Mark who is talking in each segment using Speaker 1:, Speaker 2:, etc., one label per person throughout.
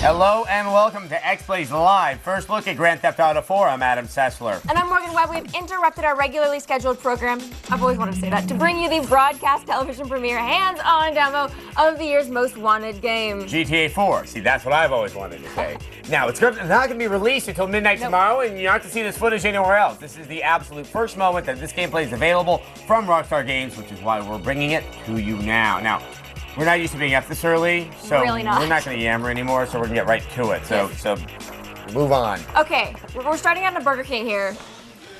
Speaker 1: Hello and welcome to X-Plays Live. First look at Grand Theft Auto 4. I'm Adam Sessler.
Speaker 2: And I'm Morgan Webb. We've interrupted our regularly scheduled program, I've always wanted to say that, to bring you the broadcast television premiere hands-on demo of the year's most wanted game.
Speaker 1: GTA 4. See, that's what I've always wanted to say. Now, it's not going to be released until midnight tomorrow, and you're not to see this footage anywhere else. This is the absolute first moment that this gameplay is available from Rockstar Games, which is why we're bringing it to you now. Now, we're not used to being up this early, so
Speaker 2: really not.
Speaker 1: We're not going to yammer anymore, so we're going to get right to it. So move on.
Speaker 2: Okay, we're starting out in a Burger King here.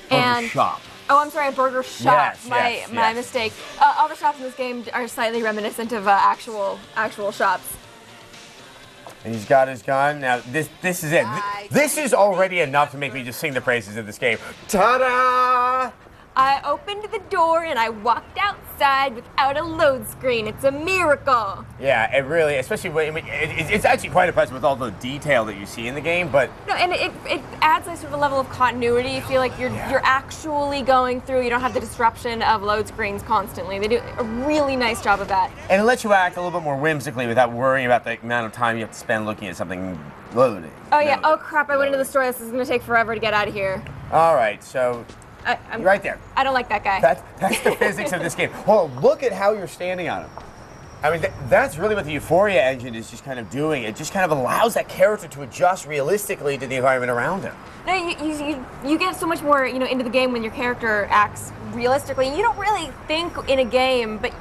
Speaker 1: Burger shop.
Speaker 2: Oh, I'm sorry, a burger shop.
Speaker 1: Yes,
Speaker 2: my mistake. All the shops in this game are slightly reminiscent of actual shops.
Speaker 1: And he's got his gun. Now, this is it. This is already enough to make me just sing the praises of this game. Ta-da!
Speaker 2: I opened the door and I walked outside without a load screen. It's a miracle.
Speaker 1: Yeah, it really, especially when it's actually quite impressive with all the detail that you see in the game. But
Speaker 2: no, and it adds a sort of level of continuity. You feel like you're actually going through. You don't have the disruption of load screens constantly. They do a really nice job of that.
Speaker 1: And it lets you act a little bit more whimsically without worrying about the amount of time you have to spend looking at something loading.
Speaker 2: Oh yeah. Oh crap! I went into the store. This is going to take forever to get out of here.
Speaker 1: All right, so.
Speaker 2: I'm
Speaker 1: right there.
Speaker 2: I don't like that guy.
Speaker 1: That's the physics of this game. Well, look at how you're standing on him. I mean, that's really what the Euphoria engine is just kind of doing. It just kind of allows that character to adjust realistically to the environment around him.
Speaker 2: No, you get so much more, into the game when your character acts realistically. You don't really think in a game, but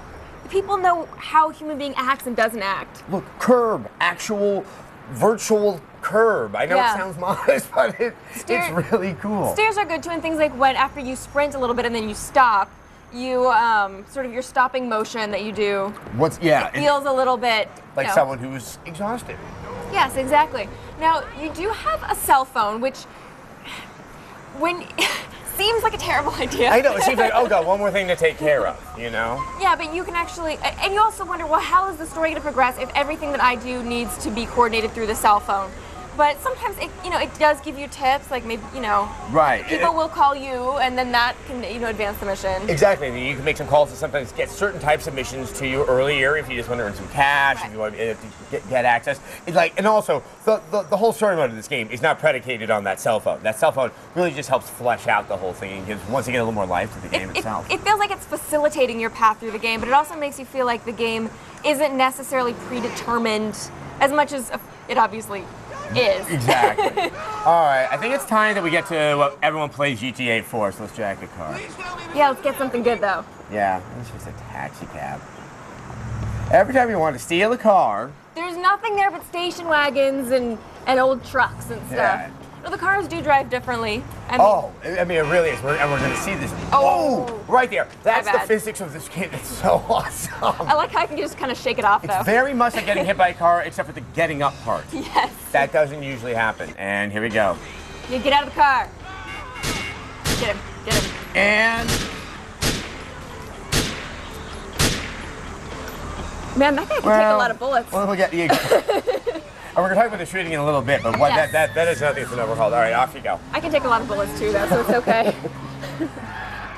Speaker 2: people know how a human being acts and doesn't act.
Speaker 1: Look, curb, actual virtual curb. I know it sounds modest, but it's really cool.
Speaker 2: Stairs are good too, and things like when after you sprint a little bit and then you stop, you sort of your stopping motion that you do. It feels a little bit
Speaker 1: like someone who's exhausted.
Speaker 2: Yes, exactly. Now you do have a cell phone, which seems like a terrible idea.
Speaker 1: I know, it seems like, oh god, one more thing to take care of,
Speaker 2: Yeah, but you can actually, and you also wonder, well, how is the story going to progress if everything that I do needs to be coordinated through the cell phone? But sometimes it does give you tips, like maybe,
Speaker 1: right.
Speaker 2: People will call you, and then that can, advance the mission.
Speaker 1: Exactly. You can make some calls to sometimes get certain types of missions to you earlier if you just want to earn some cash, if you want to get access. It's like, and also, the whole story mode of this game is not predicated on that cell phone. That cell phone really just helps flesh out the whole thing and gives, once again, a little more life to the game itself.
Speaker 2: It feels like it's facilitating your path through the game, but it also makes you feel like the game isn't necessarily predetermined as much as it obviously is.
Speaker 1: Exactly. All right, I think it's time that we get to what everyone plays GTA 4, so let's jack a car.
Speaker 2: Yeah, let's get something good though.
Speaker 1: Yeah, it's just a taxi cab. Every time you want to steal a car,
Speaker 2: there's nothing there but station wagons and old trucks and stuff.
Speaker 1: Yeah.
Speaker 2: Well, the cars do drive differently.
Speaker 1: It really is. And we're going to see this.
Speaker 2: Oh,
Speaker 1: right there. That's the physics of this game. It's so awesome.
Speaker 2: I like how I can just kind of shake it off, though.
Speaker 1: It's very much like getting hit by a car, except for the getting up part.
Speaker 2: Yes.
Speaker 1: That doesn't usually happen. And here we go.
Speaker 2: You get out of the car. Get him. Get him.
Speaker 1: And...
Speaker 2: Man, that guy can take a lot of bullets.
Speaker 1: Well, we'll get you. And we're going to talk about the shooting in a little bit, but that is nothing to overhaul. All right, off you go.
Speaker 2: I can take a lot of bullets too, though, so it's okay.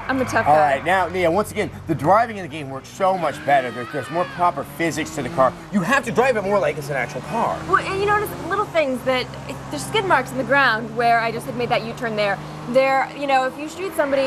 Speaker 2: I'm a tough guy.
Speaker 1: All right, now, Nia, once again, the driving in the game works so much better. There's more proper physics to the car. You have to drive it more like it's an actual car.
Speaker 2: Well, and you notice little things that there's skid marks in the ground where I just had made that U-turn there. If you shoot somebody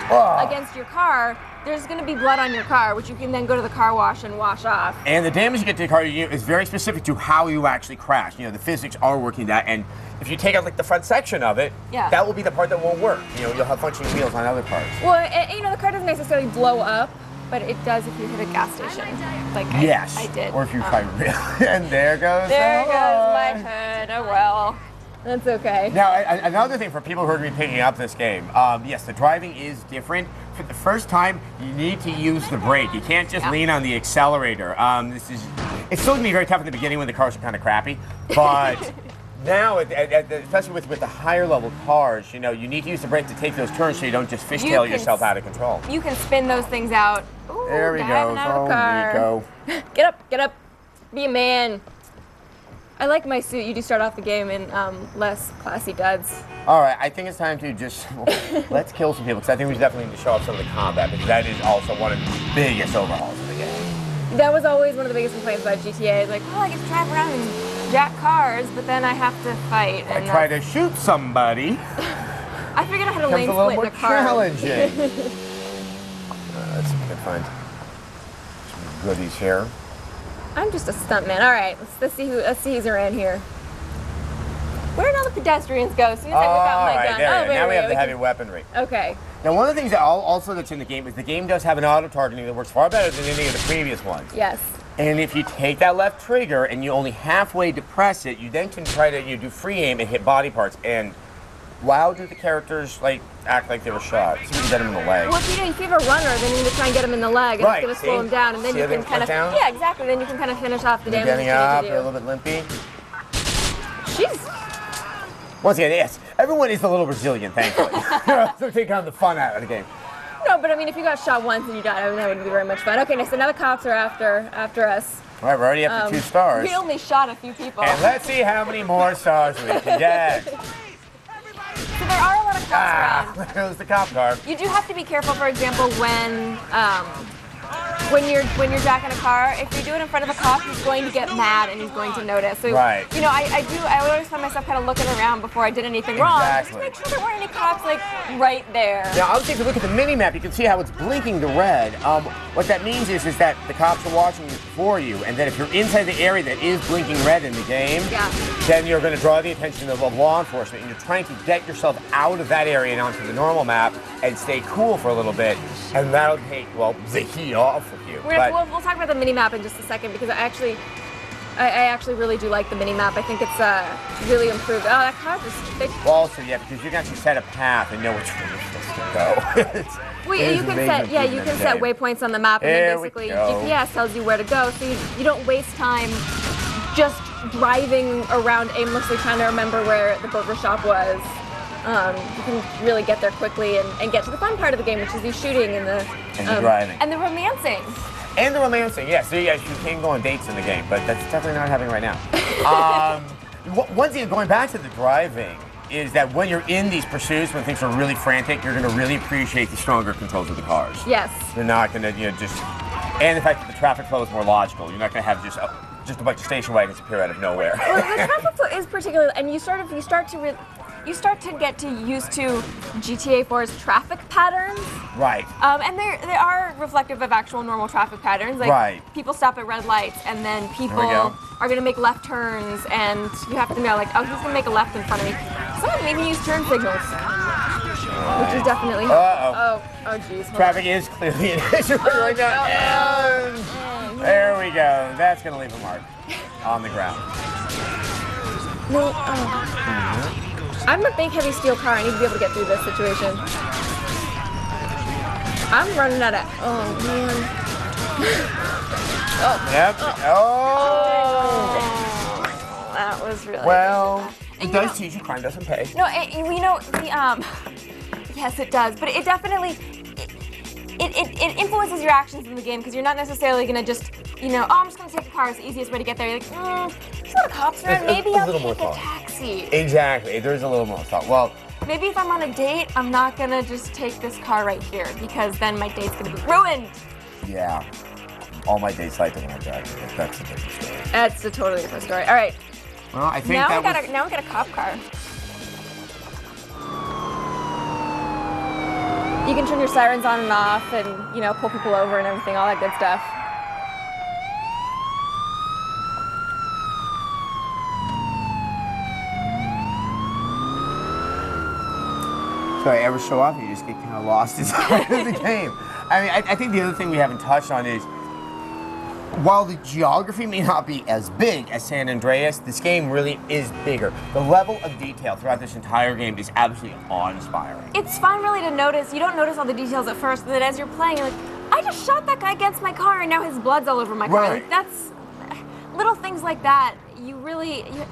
Speaker 2: against your car, there's going to be blood on your car, which you can then go to the car wash and wash off. And
Speaker 1: the damage you get to the car is very specific to how you actually crash. The physics are working that, and if you take out like the front section of it, that will be the part that won't work. You'll have functioning wheels on other parts.
Speaker 2: Well, the car doesn't necessarily blow up, but it does if you hit a gas station, like I did.
Speaker 1: Or if you try really, and there goes
Speaker 2: my hood. Oh well. That's okay.
Speaker 1: Now, another thing for people who are going to be picking up this game, yes, the driving is different. For the first time, you need to use the brake. You can't just lean on the accelerator. It's still going to be very tough in the beginning when the cars are kind of crappy, but now, especially with the higher level cars, you need to use the brake to take those turns so you don't just fishtail yourself out of control.
Speaker 2: You can spin those things out. Ooh,
Speaker 1: there we go.
Speaker 2: Get up. Be a man. I like my suit. You do start off the game in less classy duds.
Speaker 1: All right, I think it's time to just, let's kill some people, because I think we definitely need to show off some of the combat, because that is also one of the biggest overhauls of the game.
Speaker 2: That was always one of the biggest complaints about GTA. Like, I get to drive around and jack cars, but then I have to fight.
Speaker 1: I try to shoot somebody.
Speaker 2: I figured out how to lane
Speaker 1: Becomes a little
Speaker 2: split
Speaker 1: more
Speaker 2: in a car.
Speaker 1: challenging. That's some good fun. Some goodies here.
Speaker 2: I'm just a stuntman. All right, let's see who's around here. Where did all the pedestrians go? As soon as I whip out my gun.
Speaker 1: There.
Speaker 2: Wait,
Speaker 1: now we have the
Speaker 2: can-
Speaker 1: heavy weaponry.
Speaker 2: Okay.
Speaker 1: Now, one of the things that also that's in the game is the game does have an auto-targeting that works far better than any of the previous ones.
Speaker 2: Yes.
Speaker 1: And if you take that left trigger and you only halfway depress it, you then can try to do free aim and hit body parts. And wow, do the characters act like they were shot? See if you can get them in the leg.
Speaker 2: Well, if you have a runner, then you need to try and get him in the leg, and
Speaker 1: Right,
Speaker 2: it's going to slow him down, and then
Speaker 1: see
Speaker 2: you
Speaker 1: how they
Speaker 2: can kind of
Speaker 1: down?
Speaker 2: yeah, exactly. Then you can kind of finish off the damage
Speaker 1: Getting
Speaker 2: you
Speaker 1: up,
Speaker 2: need
Speaker 1: they're a
Speaker 2: to
Speaker 1: little bit limpy.
Speaker 2: do. She's
Speaker 1: Once again, yes, everyone is a little Brazilian, thankfully. So take on the fun out of the game.
Speaker 2: no, but I mean, if you got shot once and you died, I mean, that wouldn't be very much fun. Okay, so now the cops are after us.
Speaker 1: All right, we're already up to 2 stars.
Speaker 2: We only shot a few people.
Speaker 1: And let's see how many more stars we can get.
Speaker 2: So there are a lot of cops around.
Speaker 1: There goes the cop car.
Speaker 2: You do have to be careful, for example, when you're jacking a car. If you do it in front of a cop, he's going to get mad and he's going to notice. So,
Speaker 1: Right.
Speaker 2: you know, I would always find myself kind of looking around before I did anything wrong. Just
Speaker 1: Exactly.
Speaker 2: to make sure there weren't any cops right there.
Speaker 1: Now, obviously, if you look at the mini-map, you can see how it's blinking to red. What that means is that the cops are watching for you, and that if you're inside the area that is blinking red in the game,
Speaker 2: Yeah.
Speaker 1: then you're going to draw the attention of law enforcement, and you're trying to get yourself out of that area and onto the normal map and stay cool for a little bit, and that'll take, well, the heat off of you.
Speaker 2: We'll talk about the mini map in just a second because I actually really do like the mini map. I think it's really improved. Oh, that car just.
Speaker 1: Well, also, yeah, because you can actually set a path and know which way you're supposed to go.
Speaker 2: Well, you can set waypoints on the map, and
Speaker 1: There
Speaker 2: then
Speaker 1: we
Speaker 2: basically
Speaker 1: go.
Speaker 2: GPS tells you where to go, so you don't waste time just driving around aimlessly trying to remember where the burger shop was. You can really get there quickly and get to the fun part of the game, which is the shooting and the
Speaker 1: driving.
Speaker 2: and the romancing.
Speaker 1: And the romancing, yes. So yes, you can go on dates in the game, but that's definitely not happening right now. One thing, going back to the driving, is that when you're in these pursuits, when things are really frantic, you're going to really appreciate the stronger controls of the cars.
Speaker 2: Yes.
Speaker 1: You're not going to, just, and the fact that the traffic flow is more logical. You're not going to have just a bunch of station wagons appear out of nowhere.
Speaker 2: Well, the traffic flow is particularly, and you start to get used to GTA 4's traffic patterns.
Speaker 1: Right.
Speaker 2: And they are reflective of actual normal traffic patterns. Like
Speaker 1: Right.
Speaker 2: people stop at red lights, and then people
Speaker 1: There we go.
Speaker 2: are going to make left turns, and you have to know, like, oh, he's going to make a left in front of me. Some of them even use turn signals, which is definitely.
Speaker 1: Uh-oh.
Speaker 2: Oh, geez. hold
Speaker 1: Traffic is clearly an issue right now. And there we go. That's going to leave a mark on the ground.
Speaker 2: on. No, I'm a big, heavy steel car. I need to be able to get through this situation. I'm running out of. Oh man.
Speaker 1: Yep. Oh.
Speaker 2: That was really.
Speaker 1: Well, it
Speaker 2: You
Speaker 1: does
Speaker 2: know-
Speaker 1: teach you crime doesn't pay.
Speaker 2: No, we know the Yes, it does, but it definitely it influences your actions in the game because you're not necessarily gonna just I'm just gonna take a car. It's the easiest way to get there. You're like, there's a lot of cops around. Maybe
Speaker 1: a
Speaker 2: I'll
Speaker 1: little more
Speaker 2: take a
Speaker 1: thought.
Speaker 2: taxi.
Speaker 1: Exactly. There's a little more thought. Well,
Speaker 2: Maybe if I'm on a date, I'm not gonna just take this car right here because then my date's gonna be ruined.
Speaker 1: yeah. All my dates like when I drive. That's a different story.
Speaker 2: That's a totally different story. All right,
Speaker 1: Well, I think
Speaker 2: now
Speaker 1: that
Speaker 2: we got
Speaker 1: was...
Speaker 2: now we got a cop car. You can turn your sirens on and off, and pull people over and everything, all that good stuff.
Speaker 1: Sorry, ever so often you just get kind of lost inside of the game. I mean, I think the other thing we haven't touched on is, while the geography may not be as big as San Andreas, this game really is bigger. The level of detail throughout this entire game is absolutely awe-inspiring.
Speaker 2: It's fun really to notice. You don't notice all the details at first, but then as you're playing, you're like, I just shot that guy against my car and now his blood's all over my car.
Speaker 1: Right.
Speaker 2: Like, that's little things like that. You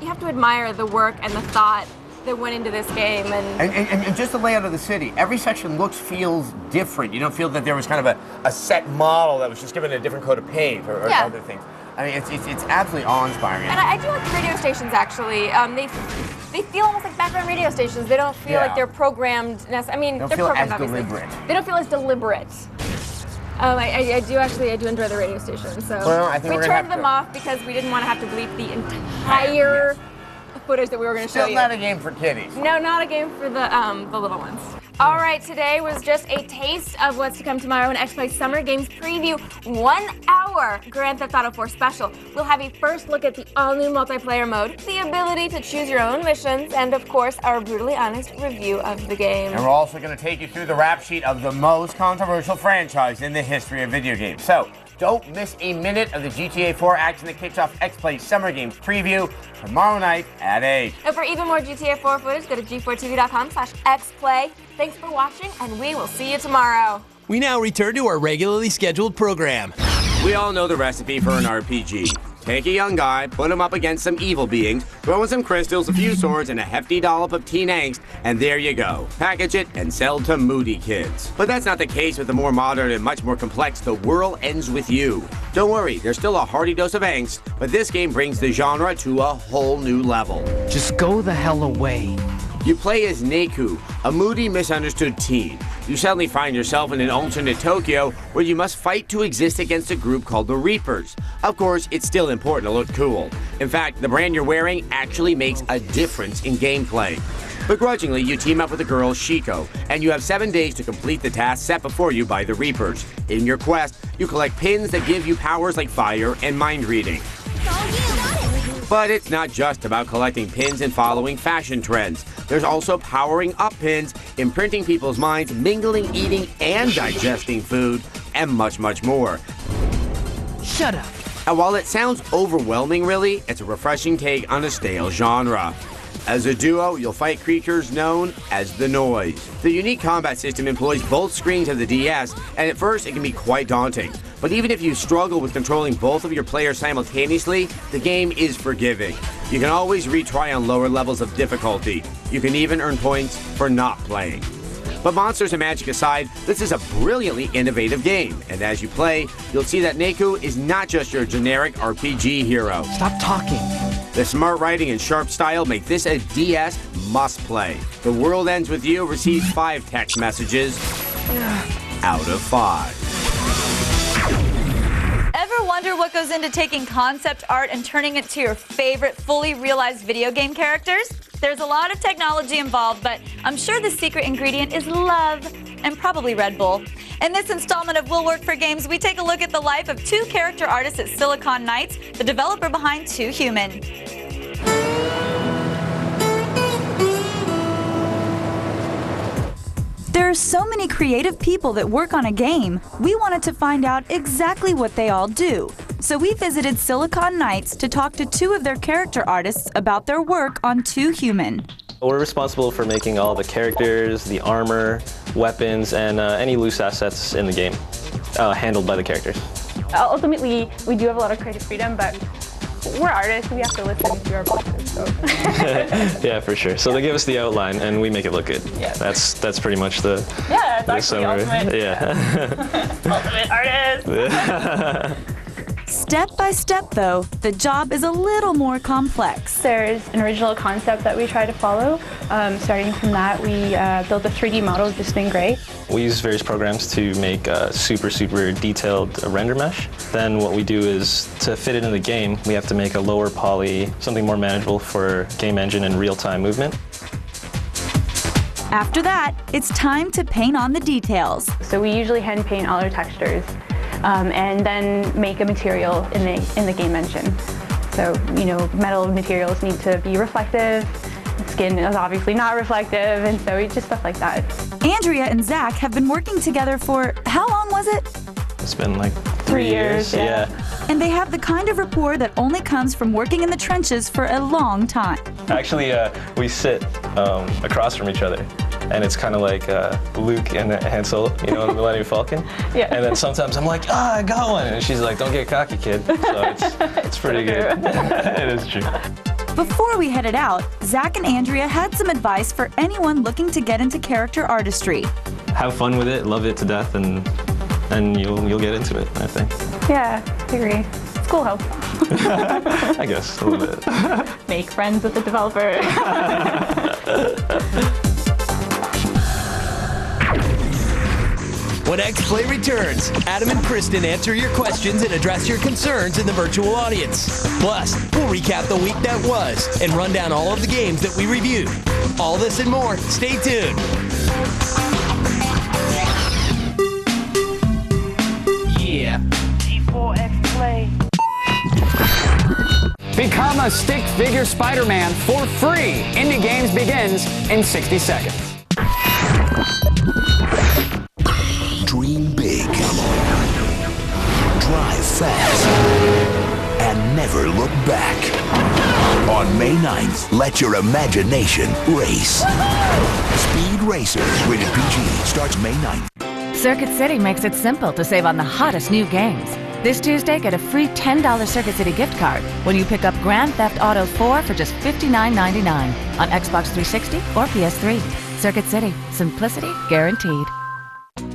Speaker 2: have to admire the work and the thought that went into this game.
Speaker 1: And just the layout of the city. Every section feels different. You don't feel that there was kind of a set model that was just given a different coat of paint or
Speaker 2: Yeah.
Speaker 1: other things. I mean, it's absolutely awe-inspiring.
Speaker 2: And I do like the radio stations, actually. They feel almost like background radio stations. They don't feel
Speaker 1: Yeah.
Speaker 2: like they're programmed. I mean,
Speaker 1: Don't
Speaker 2: they're
Speaker 1: feel
Speaker 2: programmed,
Speaker 1: as
Speaker 2: obviously.
Speaker 1: deliberate.
Speaker 2: They don't feel as deliberate. I do enjoy the radio station. So
Speaker 1: Well, I think
Speaker 2: we
Speaker 1: we're gonna
Speaker 2: turned
Speaker 1: have
Speaker 2: them
Speaker 1: to-
Speaker 2: off because we didn't want to have to bleep the entire footage that we were going to show
Speaker 1: Still
Speaker 2: you.
Speaker 1: not a game for kiddies.
Speaker 2: No, not a game for the little ones. All right, today was just a taste of what's to come tomorrow in X Play Summer Games Preview 1 hour Grand Theft Auto 4 special. We'll have a first look at the all-new multiplayer mode, the ability to choose your own missions, and of course, our brutally honest review of the game.
Speaker 1: And we're also going to take you through the rap sheet of the most controversial franchise in the history of video games. So, don't miss a minute of the GTA 4 action that kicks off X Play Summer Games Preview tomorrow night at 8.
Speaker 2: And for even more GTA 4 footage, go to g4tv.com/xplay. Thanks for watching, and we will see you tomorrow.
Speaker 3: We now return to our regularly scheduled program.
Speaker 1: We all know the recipe for an RPG. Take a young guy, put him up against some evil beings, throw in some crystals, a few swords, and a hefty dollop of teen angst, and there you go. Package it and sell to moody kids. But that's not the case with the more modern and much more complex The World Ends With You. Don't worry, there's still a hearty dose of angst, but this game brings the genre to a whole new level.
Speaker 4: Just go the hell away.
Speaker 1: You play as Neku, a moody, misunderstood teen. You suddenly find yourself in an alternate Tokyo where you must fight to exist against a group called the Reapers. Of course, it's still important to look cool. In fact, the brand you're wearing actually makes a difference in gameplay. Begrudgingly, you team up with the girl Shiko, and you have 7 days to complete the task set before you by the Reapers. In your quest, you collect pins that give you powers like fire and mind reading. But it's not just about collecting pins and following fashion trends. There's also powering up pins, imprinting people's minds, mingling, eating, and digesting food, and much, much more.
Speaker 4: Shut up.
Speaker 1: And while it sounds overwhelming, really, it's a refreshing take on a stale genre. As a duo, you'll fight creatures known as the Noise. The unique combat system employs both screens of the DS, and at first it can be quite daunting. But even if you struggle with controlling both of your players simultaneously, the game is forgiving. You can always retry on lower levels of difficulty. You can even earn points for not playing. But monsters and magic aside, this is a brilliantly innovative game, and as you play, you'll see that Neku is not just your generic RPG hero.
Speaker 4: Stop talking.
Speaker 1: The smart writing and sharp style make this a DS must-play. The World Ends With You receives 5 text messages out of 5.
Speaker 5: Ever wonder what goes into taking concept art and turning it to your favorite fully realized video game characters? There's a lot of technology involved, but I'm sure the secret ingredient is love, and probably Red Bull. In this installment of Will Work for Games, we take a look at the life of 2 character artists at Silicon Knights, the developer behind 2 Human.
Speaker 6: There are so many creative people that work on a game, we wanted to find out exactly what they all do. So we visited Silicon Knights to talk to 2 of their character artists about their work on 2 Human.
Speaker 7: We're responsible for making all the characters, the armor, weapons, and any loose assets in the game, handled by the characters.
Speaker 8: Ultimately, we do have a lot of creative freedom, but we're artists, we have to listen to our bosses, so.
Speaker 7: Yeah, for sure. So they give us the outline, and we make it look good.
Speaker 8: Yeah.
Speaker 7: That's pretty much the
Speaker 8: Yeah, that's
Speaker 7: the
Speaker 8: actually
Speaker 7: summary.
Speaker 8: ultimate.
Speaker 7: Yeah.
Speaker 8: Ultimate artist.
Speaker 6: Step by step, though, the job is a little more complex.
Speaker 8: There's an original concept that we try to follow. Starting from that, we built a 3D model just in gray.
Speaker 7: We use various programs to make a super detailed render mesh. Then what we do is, to fit it in the game, we have to make a lower poly, something more manageable for game engine and real-time movement.
Speaker 6: After that, it's time to paint on the details.
Speaker 8: So we usually hand paint all our textures and then make a material in the game engine. So, you know, metal materials need to be reflective. Skin is obviously not reflective, and so just stuff like that.
Speaker 6: Andrea and Zach have been working together for, how long was it?
Speaker 7: It's been like
Speaker 8: 3 years, yeah.
Speaker 6: And they have the kind of rapport that only comes from working in the trenches for a long time.
Speaker 7: Actually, we sit across from each other, and it's kind of like Luke and Han Solo, you know, the Millennium Falcon.
Speaker 8: Yeah.
Speaker 7: And then sometimes I'm like, I got one, and she's like, don't get cocky, kid. So it's pretty good. It is true.
Speaker 6: Before we headed out, Zach and Andrea had some advice for anyone looking to get into character artistry.
Speaker 7: Have fun with it, love it to death, and you'll get into it, I think.
Speaker 8: Yeah, I agree. School helps.
Speaker 7: I guess, a little bit.
Speaker 8: Make friends with the developer.
Speaker 3: When X-Play returns, Adam and Kristin answer your questions and address your concerns in the virtual audience. Plus, we'll recap the week that was and run down all of the games that we reviewed. All this and more. Stay tuned. Yeah.
Speaker 4: G4 X-Play.
Speaker 9: Become a stick figure Spider-Man for free. Indie Games begins in 60 seconds.
Speaker 10: Dream big. Drive fast. And never look back. On May 9th, let your imagination race. Speed Racer, rated PG, starts May 9th.
Speaker 11: Circuit City makes it simple to save on the hottest new games. This Tuesday, get a free $10 Circuit City gift card when you pick up Grand Theft Auto 4 for just $59.99 on Xbox 360 or PS3. Circuit City, simplicity guaranteed.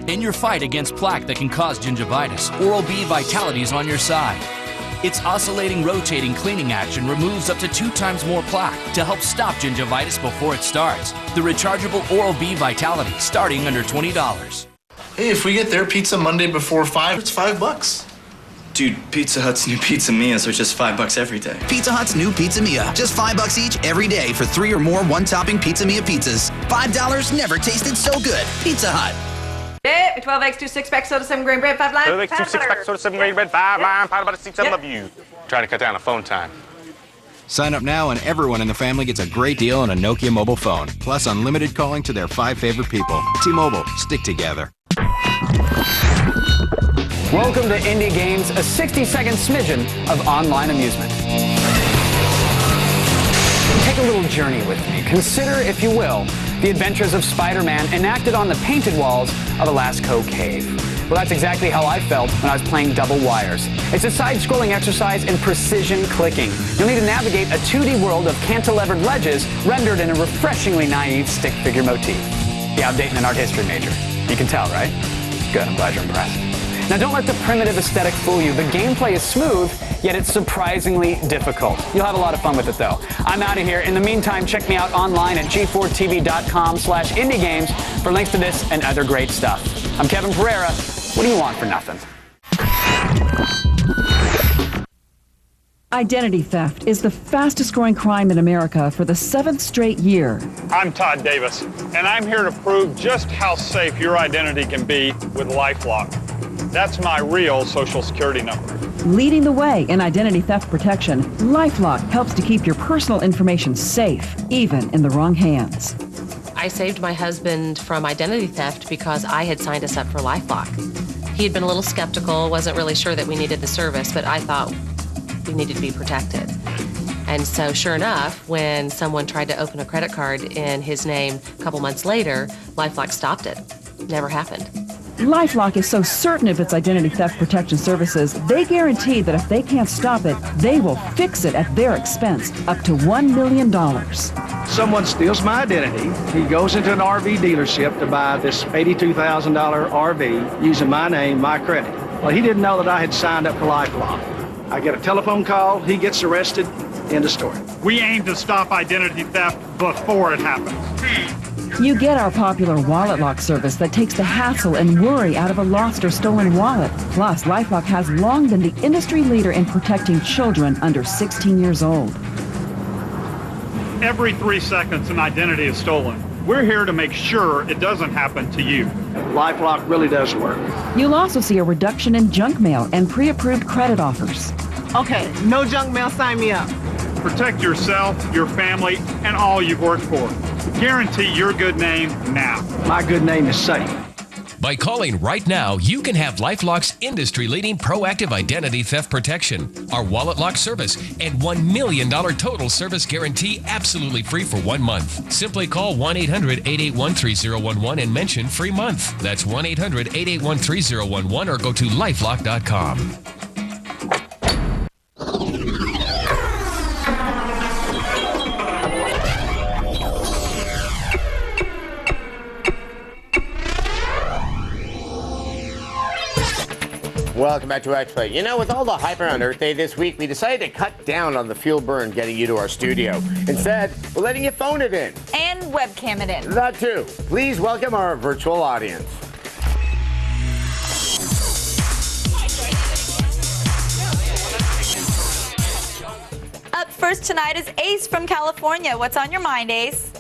Speaker 12: In your fight against plaque that can cause gingivitis, Oral-B Vitality is on your side. Its oscillating, rotating cleaning action removes up to 2 times more plaque to help stop gingivitis before it starts. The rechargeable Oral-B Vitality, starting under $20.
Speaker 13: Hey, if we get their pizza Monday before 5, it's $5.
Speaker 14: Dude, Pizza Hut's new Pizza Mia's are just $5 every day.
Speaker 15: Pizza Hut's new Pizza Mia. Just $5 each every day for 3 or more one-topping Pizza Mia pizzas. $5 never tasted so good. Pizza Hut.
Speaker 16: 12X, 2 6-pack soda, 7 grain bread, 5 lime.
Speaker 17: 12X, 2 6-pack soda, 7 grain bread, 5 lime, powder butter, 6, I love you. Trying to cut down on phone time.
Speaker 18: Sign up now and everyone in the family gets a great deal on a Nokia mobile phone. Plus unlimited calling to their 5 favorite people. T-Mobile, stick together.
Speaker 9: Welcome to Indie Games, a 60-second smidgen of online amusement. Take a little journey with me. Consider, if you will, the adventures of Spider-Man enacted on the painted walls of Alasco Cave. Well, that's exactly how I felt when I was playing Double Wires. It's a side-scrolling exercise in precision clicking. You'll need to navigate a 2D world of cantilevered ledges rendered in a refreshingly naive stick figure motif. Yeah, I'm dating an art history major. You can tell, right? Good, I'm glad you're impressed. Now, don't let the primitive aesthetic fool you. The gameplay is smooth, yet it's surprisingly difficult. You'll have a lot of fun with it, though. I'm out of here. In the meantime, check me out online at g4tv.com/indiegames for links to this and other great stuff. I'm Kevin Pereira. What do you want for nothing?
Speaker 19: Identity theft is the fastest growing crime in America for the 7th straight year.
Speaker 20: I'm Todd Davis, and I'm here to prove just how safe your identity can be with LifeLock. That's my real Social Security number.
Speaker 19: Leading the way in identity theft protection, LifeLock helps to keep your personal information safe, even in the wrong hands.
Speaker 21: I saved my husband from identity theft because I had signed us up for LifeLock. He had been a little skeptical, wasn't really sure that we needed the service, but I thought we needed to be protected. And so sure enough, when someone tried to open a credit card in his name a couple months later, LifeLock stopped it. Never happened.
Speaker 19: LifeLock is so certain of its identity theft protection services, they guarantee that if they can't stop it, they will fix it at their expense, up to $1 million.
Speaker 22: Someone steals my identity. He goes into an RV dealership to buy this $82,000 RV using my name, my credit. Well, he didn't know that I had signed up for LifeLock. I get a telephone call, he gets arrested, end of story.
Speaker 20: We aim to stop identity theft before it happens.
Speaker 19: You get our popular wallet lock service that takes the hassle and worry out of a lost or stolen wallet. Plus, LifeLock has long been the industry leader in protecting children under 16 years old.
Speaker 20: Every 3 seconds, an identity is stolen. We're here to make sure it doesn't happen to you.
Speaker 22: LifeLock really does work.
Speaker 19: You'll also see a reduction in junk mail and pre-approved credit offers.
Speaker 16: Okay, no junk mail, sign me up.
Speaker 20: Protect yourself, your family, and all you've worked for. Guarantee your good name now.
Speaker 22: My good name is safe.
Speaker 23: By calling right now, you can have LifeLock's industry-leading proactive identity theft protection, our wallet lock service, and $1 million total service guarantee absolutely free for 1 month. Simply call 1-800-881-3011 and mention free month. That's 1-800-881-3011 or go to lifelock.com.
Speaker 1: Welcome back to X-Play. You know, with all the hype around Earth Day this week, we decided to cut down on the fuel burn getting you to our studio. Instead, we're letting you phone it in.
Speaker 5: And webcam it in.
Speaker 1: That too. Please welcome our virtual audience.
Speaker 5: first tonight is Ace from California. What's on your mind, Ace?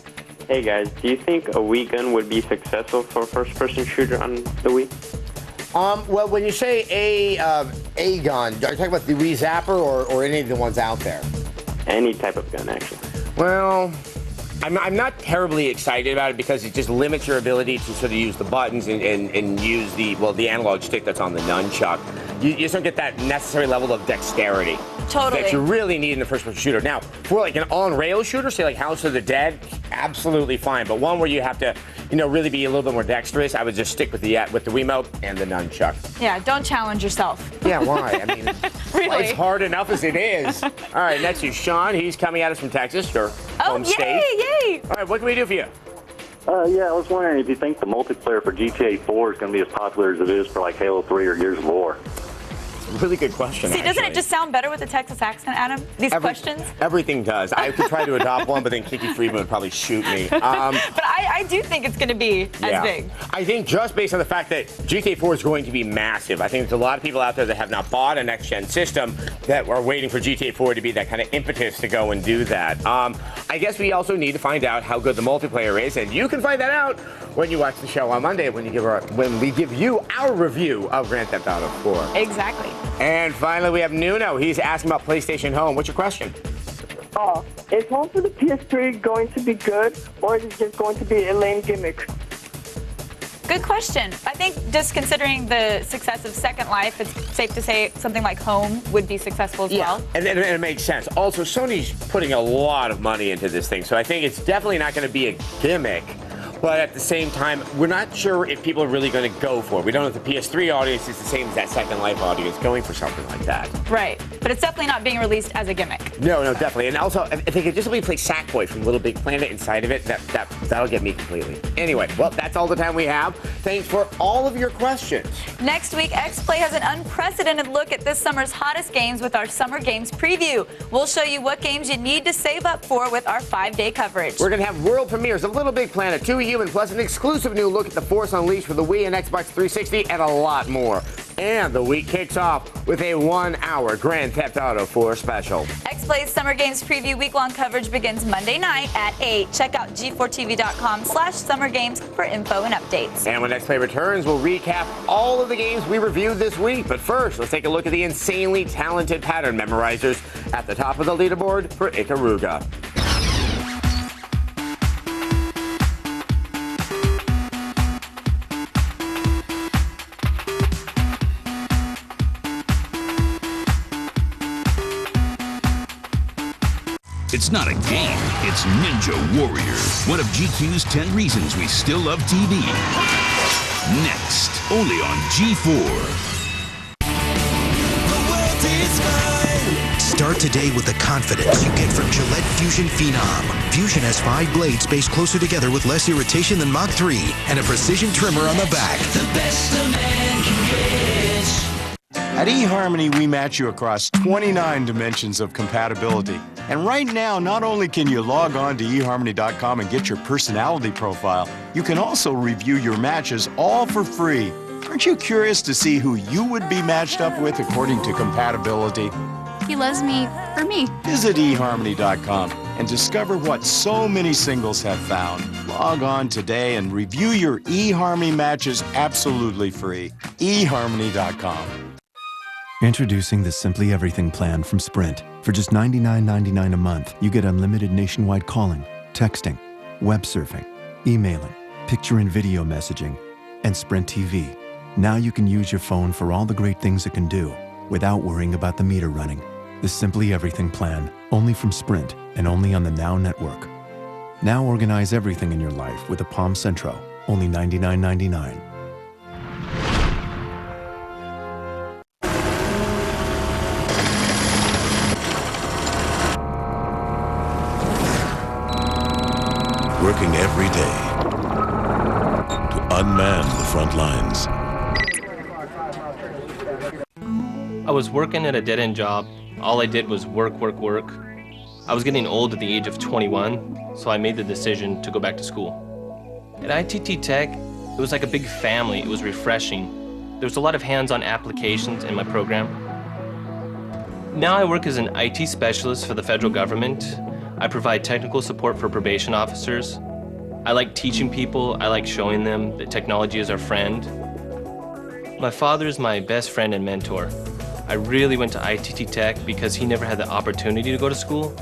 Speaker 2: Hey guys, do you think a Wii gun would be successful for a first-person shooter on the Wii?
Speaker 1: Well, when you say a gun, are you talking about the Wii Zapper or any of the ones out there?
Speaker 2: Any type of gun, actually.
Speaker 1: Well, I'm not terribly excited about it because it just limits your ability to sort of use the buttons and use the analog stick that's on the nunchuck. You just don't get that necessary level of dexterity
Speaker 5: Totally.
Speaker 1: that you really need in a first-person shooter. Now, for like an on-rail shooter, say like House of the Dead, absolutely fine. But one where you have to, really be a little bit more dexterous, I would just stick with the Wiimote and the nunchuck.
Speaker 5: Yeah, don't challenge yourself.
Speaker 1: Yeah, why? I mean,
Speaker 5: Really?
Speaker 1: it's hard enough as it is. All right, next is Sean. He's coming at us from Texas, your home state.
Speaker 5: Yay!
Speaker 1: All right, what can we do for you?
Speaker 6: Yeah, I was wondering if you think the multiplayer for GTA 4 is going to be as popular as it is for like Halo 3 or Gears of War.
Speaker 1: Really good question.
Speaker 5: See, doesn't it just sound better with the Texas accent, Adam? These questions?
Speaker 1: Everything does. I could try to adopt one, but then Kiki Friedman would probably shoot me.
Speaker 5: But I do think it's going to be as big.
Speaker 1: I think just based on the fact that GTA 4 is going to be massive, I think there's a lot of people out there that have not bought a next-gen system that are waiting for GTA 4 to be that kind of impetus to go and do that. I guess we also need to find out how good the multiplayer is, and you can find that out when you watch the show on Monday when we give you our review of Grand Theft Auto 4.
Speaker 5: Exactly.
Speaker 1: And finally, we have Nuno. He's asking about PlayStation Home. What's your question?
Speaker 7: Is Home for the PS3 going to be good, or is it just going to be a lame gimmick?
Speaker 5: Good question. I think just considering the success of Second Life, it's safe to say something like Home would be successful as well.
Speaker 1: And it makes sense. Also, Sony's putting a lot of money into this thing, so I think it's definitely not going to be a gimmick. But at the same time, we're not sure if people are really going to go for it. We don't know if the PS3 audience is the same as that Second Life audience going for something like that.
Speaker 5: Right. But it's definitely not being released as a gimmick.
Speaker 1: No, definitely. And also, if they could just play Sackboy from Little Big Planet inside of it, that'll get me completely. Anyway, well, that's all the time we have. Thanks for all of your questions.
Speaker 5: Next week, X-Play has an unprecedented look at this summer's hottest games with our Summer Games Preview. We'll show you what games you need to save up for with our 5-day coverage.
Speaker 1: We're going to have world premieres of Little Big Planet, 2 Human, plus an exclusive new look at the Force Unleashed for the Wii and Xbox 360, and a lot more. And the week kicks off with a 1-hour Grand Theft Auto 4 special.
Speaker 5: X-Play's Summer Games Preview week-long coverage begins Monday night at 8. Check out g4tv.com/summergames for info and updates.
Speaker 1: And when X-Play returns, we'll recap all of the games we reviewed this week. But first, let's take a look at the insanely talented pattern memorizers at the top of the leaderboard for Ikaruga.
Speaker 10: It's not a game, it's Ninja Warrior. One of GQ's 10 reasons we still love TV. Next, only on G4.
Speaker 15: Start today with the confidence you get from Gillette Fusion Phenom. Fusion has 5 blades spaced closer together with less irritation than Mach 3 and a precision trimmer on the back.
Speaker 24: The best a man can get.
Speaker 25: At eHarmony, we match you across 29 dimensions of compatibility. And right now, not only can you log on to eHarmony.com and get your personality profile, you can also review your matches all for free. Aren't you curious to see who you would be matched up with according to compatibility?
Speaker 26: He loves me for me.
Speaker 25: Visit eHarmony.com and discover what so many singles have found. Log on today and review your eHarmony matches absolutely free. eHarmony.com.
Speaker 27: Introducing the Simply Everything plan from Sprint. For just $99.99 a month, you get unlimited nationwide calling, texting, web surfing, emailing, picture and video messaging, and Sprint TV. Now you can use your phone for all the great things it can do without worrying about the meter running. The Simply Everything plan, only from Sprint and only on the Now Network. Now organize everything in your life with a Palm Centro, only $99.99.
Speaker 10: Working every day to unman the front lines.
Speaker 28: I was working at a dead-end job. All I did was work. I was getting old at the age of 21, so I made the decision to go back to school. At ITT Tech, it was like a big family. It was refreshing. There was a lot of hands-on applications in my program. Now I work as an IT specialist for the federal government. I provide technical support for probation officers. I like teaching people. I like showing them that technology is our friend. My father is my best friend and mentor. I really went to ITT Tech because he never had the opportunity to go to school.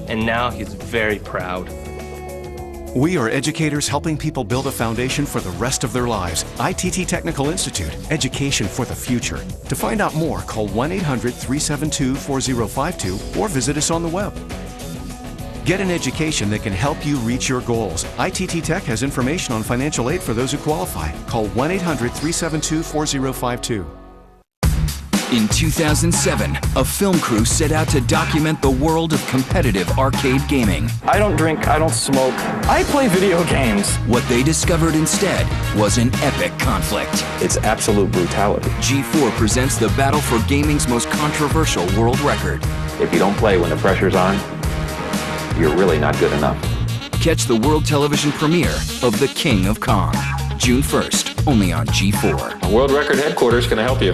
Speaker 28: And now he's very proud.
Speaker 3: We are educators helping people build a foundation for the rest of their lives. ITT Technical Institute, education for the future. To find out more, call 1-800-372-4052 or visit us on the web. Get an education that can help you reach your goals. ITT Tech has information on financial aid for those who qualify. Call 1-800-372-4052.
Speaker 4: In 2007, a film crew set out to document the world of competitive arcade gaming.
Speaker 8: I don't drink, I don't smoke, I play video games.
Speaker 4: What they discovered instead was an epic conflict.
Speaker 8: It's absolute brutality.
Speaker 4: G4 presents the battle for gaming's most controversial world record.
Speaker 8: If you don't play when the pressure's on, you're really not good enough.
Speaker 4: Catch the world television premiere of The King of Kong, June 1st, only on G4.
Speaker 8: World Record Headquarters can help you.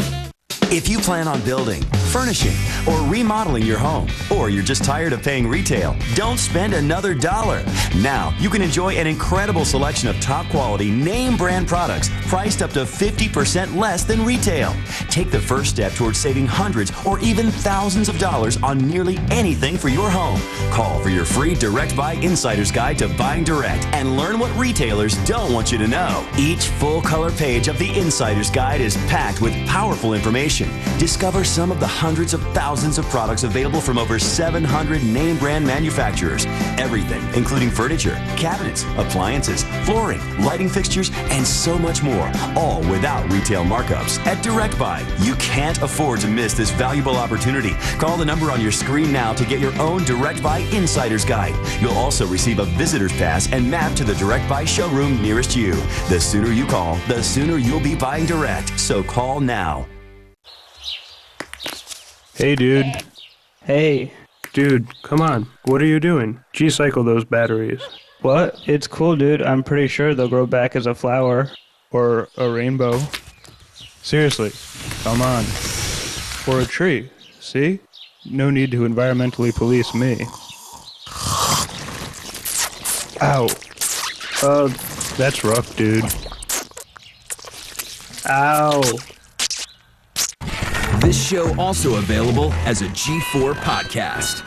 Speaker 11: If you plan on building, furnishing, or remodeling your home, or you're just tired of paying retail, don't spend another dollar. Now, you can enjoy an incredible selection of top quality name brand products priced up to 50% less than retail. Take the first step towards saving hundreds or even thousands of dollars on nearly anything for your home. Call for your free Direct Buy Insider's Guide to Buying Direct and learn what retailers don't want you to know. Each full color page of the Insider's Guide is packed with powerful information. Discover some of the hundreds of thousands of products available from over 700 name brand manufacturers. Everything, including furniture, cabinets, appliances, flooring, lighting fixtures, and so much more, all without retail markups. At Direct Buy, you can't afford to miss this valuable opportunity. Call the number on your screen now to get your own Direct Buy Insider's Guide. You'll also receive a visitor's pass and map to the Direct Buy showroom nearest you. The sooner you call, the sooner you'll be buying direct. So call now.
Speaker 12: Hey, dude. Hey. Dude, come on. What are you doing? G-cycle those batteries.
Speaker 13: What? It's cool, dude. I'm pretty sure they'll grow back as a flower.
Speaker 12: Or a rainbow. Seriously, come on. Or a tree. See? No need to environmentally police me. Ow. That's rough, dude. Ow.
Speaker 4: This show also available as a G4 podcast.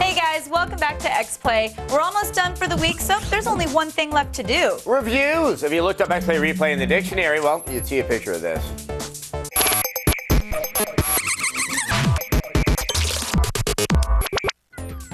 Speaker 5: Hey guys, welcome back to X-Play. We're almost done for the week, so there's only one thing left to do.
Speaker 1: Reviews. If you looked up X-Play Replay in the dictionary, well, you'd see a picture of this.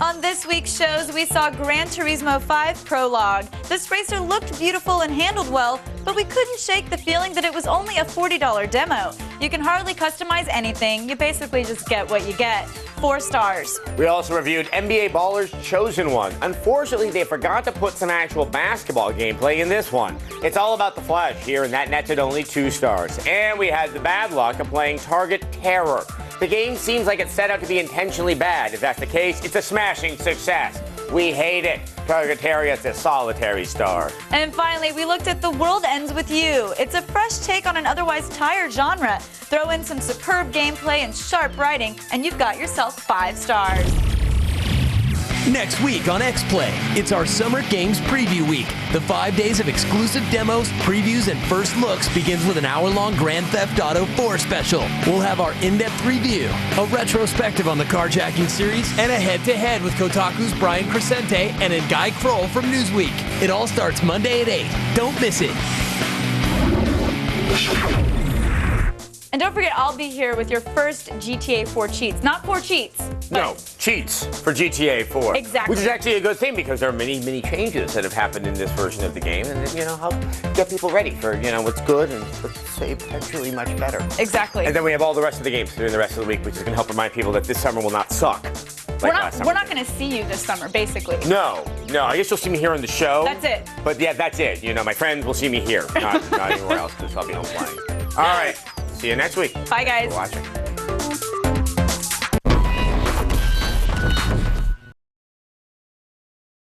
Speaker 5: On this week's shows, we saw Gran Turismo 5 Prologue. This racer looked beautiful and handled well, but we couldn't shake the feeling that it was only a $40 demo. You can hardly customize anything. You basically just get what you get. 4 stars.
Speaker 1: We also reviewed NBA Baller's Chosen One. Unfortunately, they forgot to put some actual basketball gameplay in this one. It's all about the flesh here, and that netted only 2 stars. And we had the bad luck of playing Target Terror. The game seems like it's set out to be intentionally bad. If that's the case, it's a smashing success. We hate it. Target Terror gets a solitary star.
Speaker 5: And finally, we looked at The World Ends With You. It's a fresh take on an otherwise tired genre. Throw in some superb gameplay and sharp writing, and you've got yourself 5 stars.
Speaker 14: Next week on X-Play, it's our Summer Games Preview Week. The 5 days of exclusive demos, previews, and first looks begins with an hour-long Grand Theft Auto 4 special. We'll have our in-depth review, a retrospective on the carjacking series, and a head-to-head with Kotaku's Brian Crescente and a Guy Kroll from Newsweek. It all starts Monday at 8. Don't miss it.
Speaker 5: And don't forget, I'll be here with your first GTA 4 cheats. Not 4 cheats.
Speaker 1: No, cheats for GTA 4.
Speaker 5: Exactly.
Speaker 1: Which is actually a good thing because there are many, many changes that have happened in this version of the game and, help get people ready for, what's good and let's say potentially much better.
Speaker 5: Exactly.
Speaker 1: And then we have all the rest of the games during the rest of the week, which is going to help remind people that this summer will not suck.
Speaker 5: We're not going to see you this summer, basically.
Speaker 1: No. I guess you'll see me here on the show.
Speaker 5: That's it.
Speaker 1: But yeah, that's it. My friends will see me here, not anywhere else because I'll be home playing. All right. See you next week.
Speaker 5: Bye, guys.
Speaker 1: Thanks for watching.